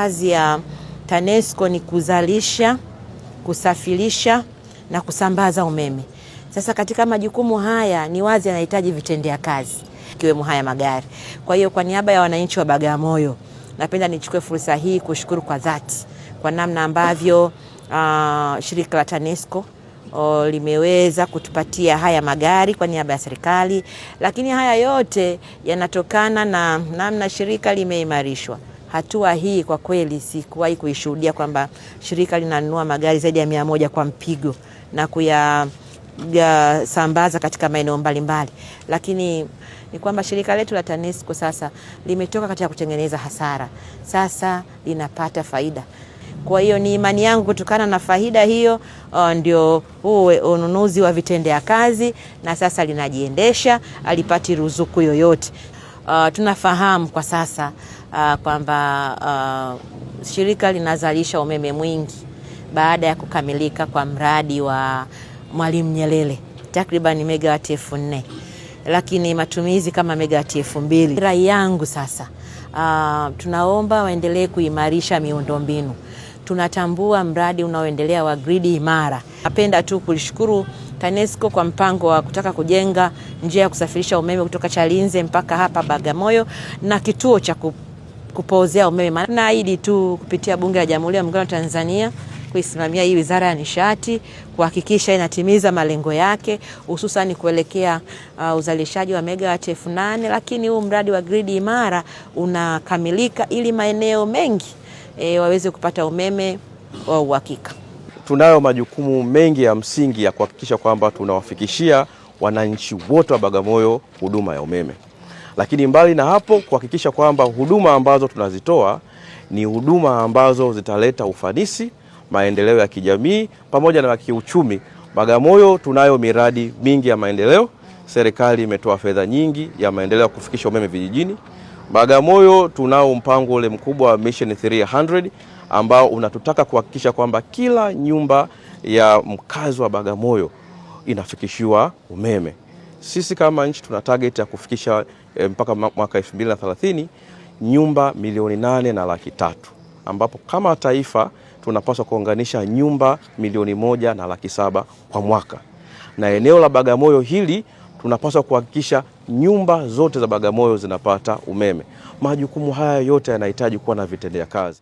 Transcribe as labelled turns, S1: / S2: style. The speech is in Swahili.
S1: Kazi ya TANESCO ni kuzalisha, kusafirisha na kusambaza umeme. Sasa katika majukumu haya ni wazi yanahitaji vitendea kazi ikiwemo haya magari. Kwa hiyo kwa niaba ya wananchi wa Bagamoyo napenda nichukue fursa hii kushukuru kwa dhati kwa namna ambavyo shirika la TANESCO limeweza kutupatia haya magari kwa niaba ya serikali, lakini haya yote yanatokana na namna shirika limeimarishwa. Hatua hii kwa kweli sikuwahi kuishuhudia kwamba shirika linanunua magari zaidi ya 100 kwa mpigo na kuyasambaza katika maeneo mbalimbali. Lakini ni kwamba shirika letu la TANESCO sasa limetoka katika kutengeneza hasara, sasa linapata faida. Kwa hiyo ni imani yangu kutokana na faida hiyo ndio ununuzi wa vitendea kazi, na sasa linajiendesha, alipati ruzuku yoyote. Tunafahamu kwa sasa kwamba shirika linazalisha umeme mwingi baada ya kukamilika kwa mradi wa Mwalimu Nyerere takriban megawati 4,000, lakini matumizi kama megawati 2,000. Rai yangu sasa tunaomba waendelee kuimarisha miundombinu. Tunatambua mradi unaoendelea wa gridi imara. Napenda tu kulishukuru TANESCO kwa mpango wa kutaka kujenga njia ya kusafirisha umeme kutoka Chalinze mpaka hapa Bagamoyo na kituo cha kupozea umeme. Naahidi tu kupitia Bunge la Jamhuri ya Muungano wa Tanzania kuisimamia hii Wizara ya Nishati kuhakikisha inatimiza malengo yake, hususan kuelekea uzalishaji wa megawati 8,000, lakini huu mradi wa gridi imara unakamilika ili maeneo mengi waweze kupata umeme wa uhakika.
S2: Tunayo majukumu mengi ya msingi ya kuhakikisha kwamba tunawafikishia wananchi wote wa Bagamoyo huduma ya umeme. Lakini mbali na hapo, kuhakikisha kwamba huduma ambazo tunazitoa ni huduma ambazo zitaleta ufanisi, maendeleo ya kijamii pamoja na ya kiuchumi. Bagamoyo tunayo miradi mingi ya maendeleo. Serikali imetoa fedha nyingi ya maendeleo kufikisha umeme vijijini. Bagamoyo tunao mpango ule mkubwa wa Mission 300 ambao unatutaka kuhakikisha kwamba kila nyumba ya mkazi wa Bagamoyo inafikishiwa umeme. Sisi kama nchi tuna target ya kufikisha mpaka mwaka 2030 nyumba 8,300,000, ambapo kama taifa tunapaswa kuunganisha nyumba 1,700,000 kwa mwaka. Na eneo la Bagamoyo hili tunapaswa kuhakikisha nyumba zote za Bagamoyo zinapata umeme. Majukumu haya yote yanahitaji kuwa na vitendea kazi.